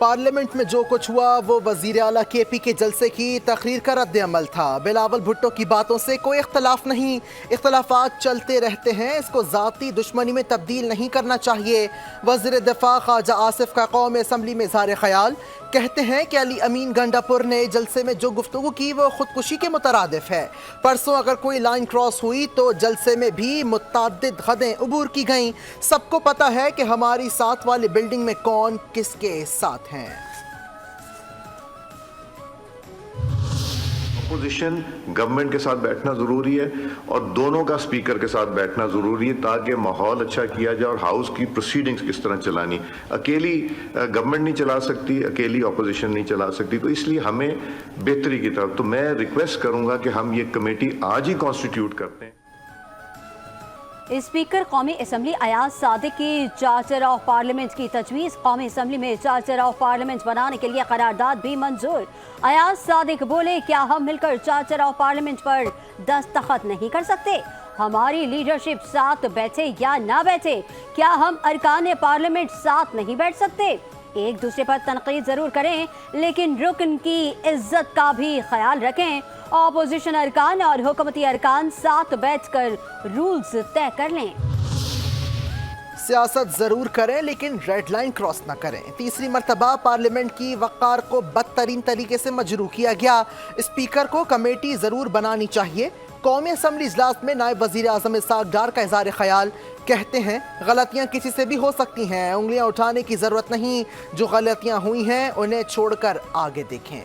Parliament में जो कुछ हुआ वो वजीर आला KP के जलसे की तकरीर का रद्द अमल था। बिलावल भुट्टो की बातों से कोई इख्तलाफ नहीं, इख्तलाफात चलते रहते हैं, इसको ज़ाती दुश्मनी में तब्दील नहीं करना चाहिए। वज़ीर दिफा ख्वाजा आसिफ का कौमी असम्बली में इज़हार ख़याल, कहते हैं कि अली अमीन गंडापुर ने जलसे में जो गुफ्तगू की वो खुदकुशी के मुतरादिफ है। परसों अगर कोई लाइन क्रॉस हुई तो जलसे में भी मुतअद्दिद हदें उबूर की गईं। सबको पता है कि हमारी साथ वाली बिल्डिंग में कौन किसके साथ हैं। अपोजिशन गवर्नमेंट के साथ बैठना ज़रूरी है और दोनों का स्पीकर के साथ बैठना ज़रूरी है ताकि माहौल अच्छा किया जाए और हाउस की प्रोसीडिंग्स किस तरह चलानी। अकेली गवर्नमेंट नहीं चला सकती, अकेली अपोजिशन नहीं चला सकती, तो इसलिए हमें बेहतरी की तरफ, तो मैं रिक्वेस्ट करूँगा कि हम ये कमेटी आज ही कॉन्स्टिट्यूट करते हैं। स्पीकर कौमी असम्बली अयाज सादिक की चार्टर ऑफ पार्लियामेंट की तजवीज़, कौमी असम्बली में चार्टर ऑफ पार्लियामेंट बनाने के लिए करारदाद भी मंजूर। अयाज सादिक बोले, क्या हम मिलकर चार्टर ऑफ पार्लियामेंट पर दस्तखत नहीं कर सकते? हमारी लीडरशिप साथ बैठे या ना बैठे, क्या हम अरकान पार्लियामेंट साथ नहीं बैठ सकते? एक दूसरे पर तनकीद जरूर करें लेकिन रुकन की इज्जत का भी ख्याल रखें। ऑपोजिशन अरकान और हुकूमती अरकान साथ बैठकर रूल्स तय कर लें। सियासत जरूर करें लेकिन रेड लाइन क्रॉस न करें। तीसरी मर्तबा पार्लियामेंट की वक़ार को बदतरीन तरीके से मजरूह किया गया। स्पीकर को कमेटी जरूर बनानी चाहिए। कौमी असम्बली इजलास में नायब वजीर आज़म इसहाक डार का इज़हार ख़याल, कहते हैं गलतियां किसी से भी हो सकती हैं, उंगलियां उठाने की ज़रूरत नहीं, जो गलतियां हुई हैं उन्हें छोड़कर आगे देखें।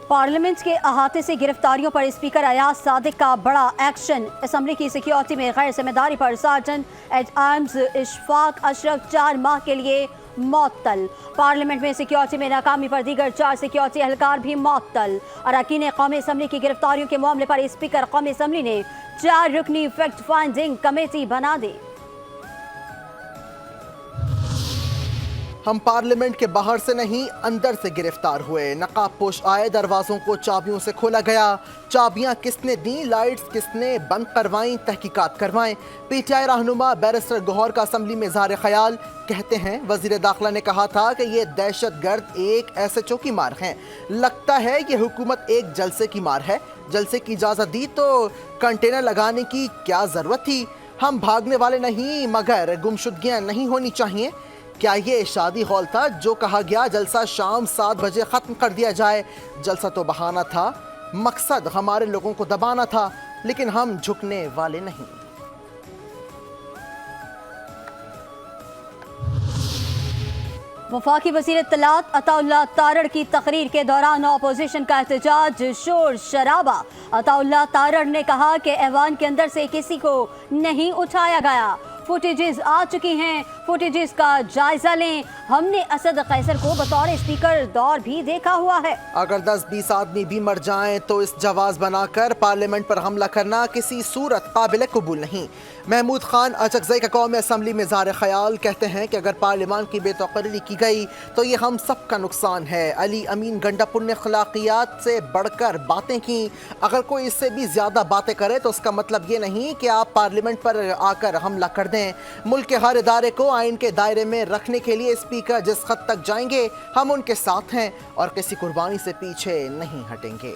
पार्लियामेंट के अहाते से गिरफ्तारियों पर स्पीकर अयाज सादिक का बड़ा एक्शन। असम्बली की सिक्योरिटी में गैर जिम्मेदारी पर sergeant at arms Ishfaq Ashraf 4 माह के लिए मअतल। पार्लियामेंट में सिक्योरिटी में नाकामी पर दीगर 4 सिक्योरिटी एहलकार भी मअतल। अरकान कौमी असम्बली की गिरफ्तारियों के मामले पर स्पीकर कौमी असम्बली ने 4 रुकनी फैक्ट फाइंडिंग कमेटी बना दी। हम पार्लियामेंट के बाहर से नहीं अंदर से गिरफ्तार हुए। नकाब पोश आए, दरवाज़ों को चाबियों से खोला गया। चाबियां किसने दी, लाइट्स किसने बंद करवाई, तहकीकात करवाएं। PTI रहनुमा बैरिस्टर गौहर का असम्बली में इज़हार ख़याल, कहते हैं वज़ीर दाखिला ने कहा था कि ये दहशत गर्द एक SHO की मार हैं। लगता है ये हुकूमत एक जलसे की मार है। जलसे की इजाज़त दी तो कंटेनर लगाने की क्या ज़रूरत थी? हम भागने वाले नहीं, मगर गुमशुदगियाँ नहीं होनी चाहिए। क्या ये शादी हॉल था जो कहा गया जलसा शाम 7 बजे ख़त्म कर दिया जाए? जलसा तो बहाना था, मकसद हमारे लोगों को दबाना था, लेकिन हम झुकने वाले नहीं। वफाकी वज़ीर इत्तलात अताउल्लाह तारड़ की तकरीर के दौरान अपोजिशन का एहतजाज, शोर शराबा। अताउल्लाह तारड़ ने कहा कि ऐवान के अंदर से किसी को नहीं उठाया गया। फुटेजेस आ चुकी हैं, फुटेजेस का जायजा लें। हमने असद कैसर को बतौर स्पीकर दौर भी देखा हुआ है। अगर 10-20 आदमी भी मर जाएं तो इस जवाज बनाकर पार्लियामेंट पर हमला करना किसी सूरत काबिल कबूल नहीं। महमूद खान अचकज़ई का कौमी असम्बली में इज़हार ख़याल, कहते हैं कि अगर पार्लियामान की बेतकरीरी की गई तो ये हम सब का नुकसान है। अली अमीन गंडापुर ने अखलाकियात से बढ़कर बातें की। अगर कोई इससे भी ज़्यादा बातें करे तो उसका मतलब ये नहीं कि आप पार्लियामेंट पर आकर हमला कर दें। मुल्क के हर इदारे को आइन के दायरे में रखने के लिए स्पीकर जिस हद तक जाएंगे हम उनके साथ हैं और किसी कुर्बानी से पीछे नहीं हटेंगे।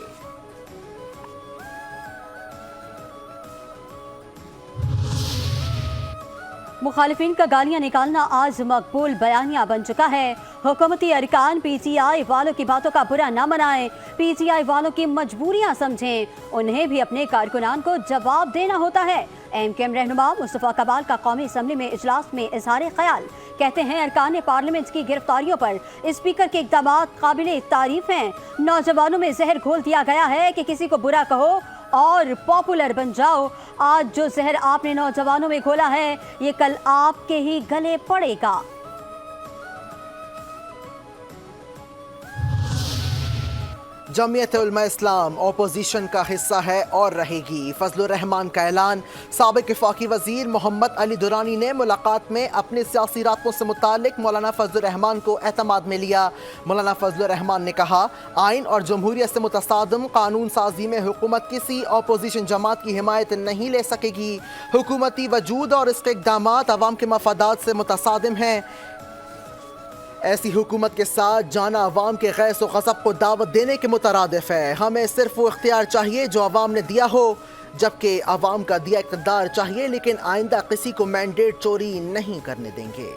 मुखालिफिन का गालियां निकालना आज मकबूल बयानिया बन चुका है। हुकूमती अरकान PTI वालों की बातों का बुरा न मनाएं, PTI वालों की मजबूरियां समझें, उन्हें भी अपने कारकुनान को जवाब देना होता है। MKM रहनुमा मुस्तफ़ा कमाल का कौमी असम्बली में इजलास में इज़हार ख़याल, कहते हैं अरकान पार्लियामेंट की गिरफ्तारियों पर स्पीकर के इक़दामात काबिल तारीफ हैं। नौजवानों में जहर घोल दिया गया है कि किसी को बुरा कहो और पॉपुलर बन जाओ। आज जो जहर आपने नौजवानों में घोला है ये कल आपके ही गले पड़ेगा। जमीयत उलमा इस्लाम अपोजिशन का हिस्सा है और रहेगी। फजलुर रहमान का ऐलान। साबिक वफाकी वजीर मोहम्मद अली दुरानी ने मुलाकात में अपने सियासी रास्तों से मुतालिक मौलाना फजलुर रहमान को एतमाद में लिया। मौलाना फजलुर रहमान ने कहा, आइन और जमहूरियत से मुतसादम कानून साजी में हुकूमत किसी अपोजिशन जमात की हिमायत नहीं ले सकेगी। हुकूमती वजूद और इसके इक़दामात अवाम के मफादात से मुतसादिम हैं। ऐसी हुकूमत के साथ जाना अवाम के गैस व ग़ज़ब को दावत देने के मुतरादिफ है। हमें सिर्फ वो इख्तियार चाहिए जो अवाम ने दिया हो, जबकि अवाम का दिया इक़्तिदार चाहिए, लेकिन आइंदा किसी को मैंडेट चोरी नहीं करने देंगे।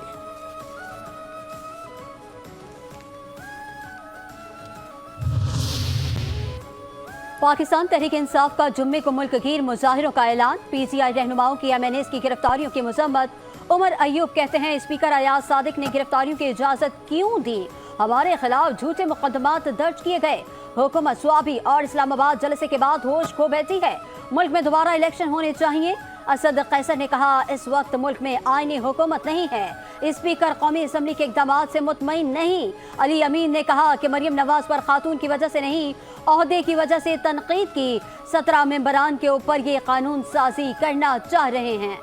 पाकिस्तान तहरीक इंसाफ का जुम्मे को मुल्क गिर मुजाहिरों का ऐलान। PTI रहनुमाओं की MNAs की गिरफ्तारियों की मजम्मत। उमर अयूब कहते हैं, स्पीकर अयाज सादिक ने गिरफ्तारियों की इजाजत क्यों दी? हमारे खिलाफ झूठे मुकदमात दर्ज किए गए। हुकूमत स्वाबी और इस्लामाबाद जलसे के बाद होश खो बैठी है। मुल्क में दोबारा इलेक्शन होने चाहिए। असद कैसर ने कहा, इस वक्त मुल्क में आईनी हुकूमत नहीं है। स्पीकर कौमी असम्बली के इक़दामात से मुतमईन नहीं। अली अमीन ने कहा कि मरियम नवाज पर खातून की वजह से नहीं, ओहदे की वजह से तनकीद की। 17 मेंबरान के ऊपर ये कानून साजी करना चाह रहे हैं।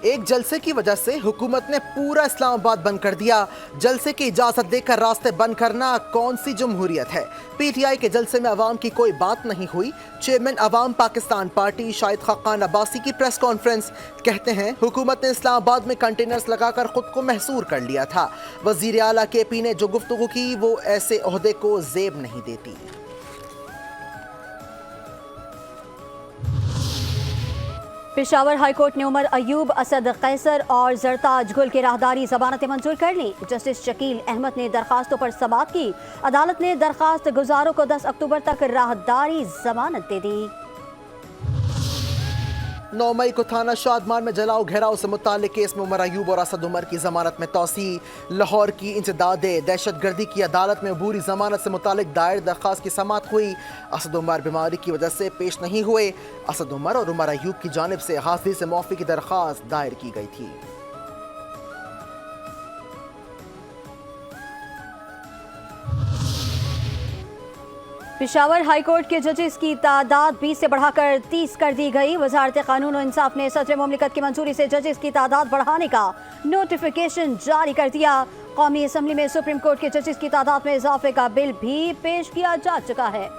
एक जलसे की वजह से हुकूमत ने पूरा इस्लामाबाद बंद कर दिया। जलसे की इजाजत देकर रास्ते बंद करना कौन सी जमहूरियत है? PTI के जलसे में अवाम की कोई बात नहीं हुई। चेयरमैन अवाम पाकिस्तान पार्टी शाहिद खाकान अब्बासी की प्रेस कॉन्फ्रेंस। कहते हैं, हुकूमत ने इस्लामाबाद में कंटेनर्स लगाकर खुद को महसूर कर लिया था। वजीर आला KP ने जो गुफ्तगू की वो ऐसे ओहदे को जेब नहीं देती। पेशावर हाई कोर्ट ने उमर अयूब, असद कैसर और जरताज गुल की राहदारी जमानतें मंजूर कर ली। जस्टिस शकील अहमद ने दरखास्तों पर समाअत की। अदालत ने दरखास्त गुजारों को 10 अक्टूबर तक राहदारी जमानत दे दी। 9 मई को थाना शादमान में जलाओ घेराव से मुताल्लिक केस में उमर अयूब और असद उमर की जमानत में तौसी। लाहौर की इंसदादे दहशतगर्दी की अदालत में अबूरी जमानत से मुताल्लिक दायर दरखास्त की समाअत हुई। असद उमर बीमारी की वजह से पेश नहीं हुए। असद उमर और उमर अयूब की जानिब से हाजिरी से मुआफ़ी की दरखास्त दायर की गई थी। पेशावर हाई कोर्ट के जजेस की तादाद 20 से बढ़ाकर 30 कर दी गई। वजारत कानून और इंसाफ ने सदर मुमलिकत की मंजूरी से जजेस की तादाद बढ़ाने का नोटिफिकेशन जारी कर दिया। कौमी असम्बली में सुप्रीम कोर्ट के जजेस की तादाद में इजाफे का बिल भी पेश किया जा चुका है।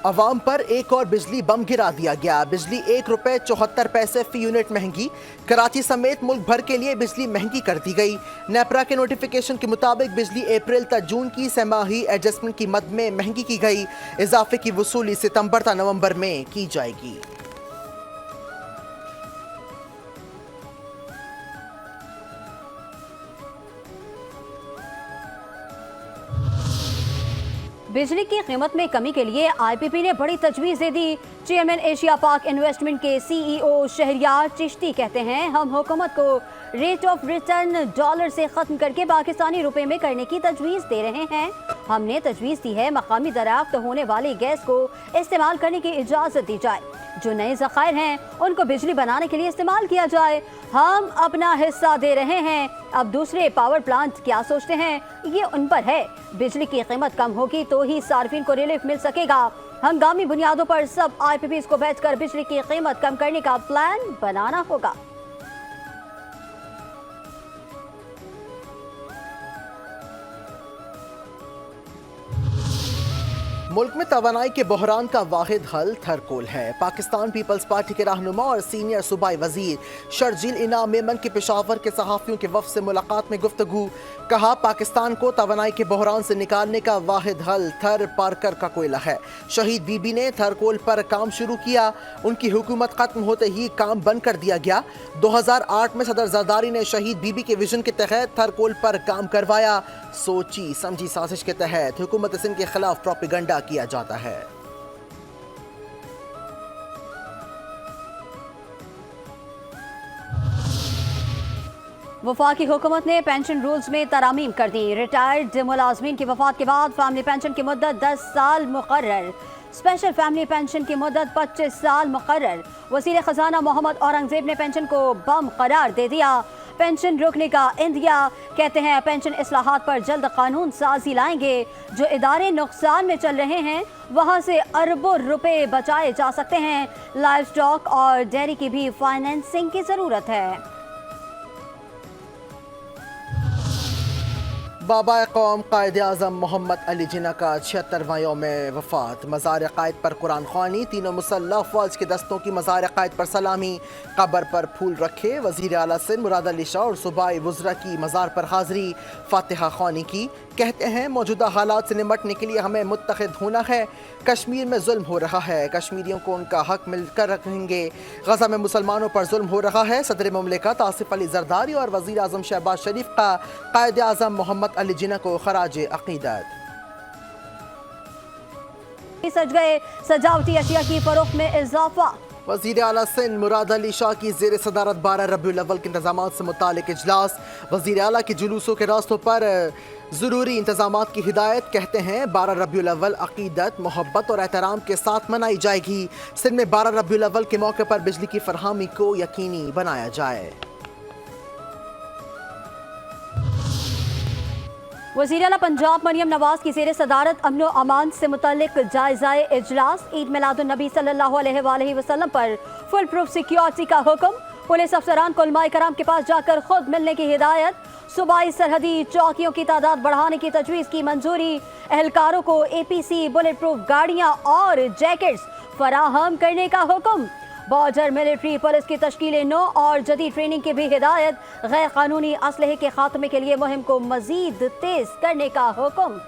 अवाम पर एक और बिजली बम गिरा दिया गया। बिजली 1 रुपए 74 पैसे फी यूनिट महंगी। कराची समेत मुल्क भर के लिए बिजली महंगी कर दी गई। नेपरा के नोटिफिकेशन के मुताबिक बिजली अप्रैल तक जून की सहमाही एडजस्टमेंट की मद में महंगी की गई। इजाफे की वसूली सितंबर तक नवंबर में की जाएगी। बिजली की कीमत में कमी के लिए IPP ने बड़ी तजवीज़ दे दी। चेयरमैन एशिया पाक इन्वेस्टमेंट के CEO शहरियार चिश्ती कहते हैं, हम हुकूमत को रेट ऑफ रिटर्न डॉलर से ख़त्म करके पाकिस्तानी रुपए में करने की तजवीज़ दे रहे हैं। हमने तजवीज़ दी है मकामी दरियाफ्त होने वाली गैस को इस्तेमाल करने की इजाज़त दी जाए। जो नए ज़खायर हैं उनको बिजली बनाने के लिए इस्तेमाल किया जाए। हम अपना हिस्सा दे रहे हैं। अब दूसरे पावर प्लांट क्या सोचते हैं, ये उन पर है। बिजली की कीमत कम होगी तो ही सार्फिन को रिलीफ मिल सकेगा। हंगामी बुनियादों पर सब IPPs को बैठकर बिजली की कीमत कम करने का प्लान बनाना होगा। मुल्क में तवानाई के बहरान का वाहिद हल थरकोल है। पाकिस्तान पीपल्स पार्टी के रहनुमा और सीनियर सूबाई वजीर शर्जील इनाम मेमन के पेशावर के सहाफ़ियों के वफ़द से मुलाकात में गुफ्तगू। कहा, पाकिस्तान को तवानाई के बहरान से निकालने का वाहिद हल थर पारकर का कोयला है। शहीद बीबी ने थरकोल पर काम शुरू किया। उनकी हुकूमत ख़त्म होते ही काम बंद कर दिया गया। 2008 में सदर जरदारी ने शहीद बीबी के विजन के तहत थरकोल पर काम करवाया। सोची समझी साजिश के तहत हुकूमत सिंध के खिलाफ प्रोपेगेंडा किया जाता है। वफाकी हुकूमत ने पेंशन रूल्स में तरामीम कर दी। रिटायर्ड मुलाजमीन की वफात के बाद फैमिली पेंशन की मुद्दत 10 साल मुकर्रर। स्पेशल फैमिली पेंशन की मुद्दत 25 साल मुकर्रर। वज़ीर ख़जाना मोहम्मद औरंगज़ेब ने पेंशन को बम करार दे दिया। पेंशन रोकने का इंदिया, कहते हैं पेंशन इस्लाहात पर जल्द कानून साजी लाएंगे। जो इदारे नुकसान में चल रहे हैं वहां से अरबों रुपए बचाए जा सकते हैं। लाइव स्टॉक और डेयरी की भी फाइनेंसिंग की ज़रूरत है। बाबा कौम कायद आज़म मोहम्मद अली जिन्ना का 76वां यौम वफ़ात। मज़ार क़ायद पर कुरान ख़्वानी, तीनों मुसल्लह फ़ौज के दस्तों की मज़ार क़ायद पर सलामी, कब्र पर फूल रखे। वज़ीर आला सिंध मुराद अली शाह और सूबाई वज़रा की मज़ार पर हाज़री, फ़ातिहा ख़्वानी की। कहते हैं मौजूदा हालात से निमटने के लिए हमें मुत्तहिद होना है। कश्मीर में जुल्म हो रहा है, कश्मीरियों को उनका हक मिलकर रखेंगे। गज़ा में मुसलमानों पर जुल्म हो रहा है। सदर मुमलिकत आसिफ अली ज़रदारी और वज़ीर आज़म शहबाज शरीफ का कायद आज़म मोहम्मद अली जिन्ना को खराज अक़ीदत। सज गए सजावटी अशिया की फरोख्त में इजाफा। वज़ीर आला सिंध मुराद अली शाह की ज़ेर सदारत 12 रबीउल अव्वल के इंतज़ाम से मुतालिक इजलास। वज़ीर आला के जुलूसों के रास्तों पर ज़रूरी इंतज़ाम की हिदायत। कहते हैं 12 रबीउल अव्वल अक़ीदत, मोहब्बत और एहतराम के साथ मनाई जाएगी। सिंध में 12 रबीउल अव्वल के मौके पर बिजली की फरहमी को यकीनी बनाया जाए। वज़ीर आला पंजाब मरियम नवाज की ज़ेर सदारत अमन व अमान से मुतल्लिक जायज़ा इजलास। ईद मिलादुन नबी सल्लल्लाहु अलैहि वसल्लम पर फुल प्रूफ सिक्योरिटी का हुक्म। पुलिस अफसरान को उलमाए कराम के पास जाकर खुद मिलने की हिदायत। सूबाई सरहदी चौकियों की तादाद बढ़ाने की तजवीज़ की मंजूरी। एहलकारों को APC, बुलेट प्रूफ गाड़ियाँ और जैकेट्स फराहम करने का हुक्म। बॉर्डर मिलिट्री पुलिस की तश्कील नौ और जदीद ट्रेनिंग की भी हिदायत। गैर कानूनी असलहे के खात्मे के लिए मुहिम को मजीद तेज करने का हुक्म।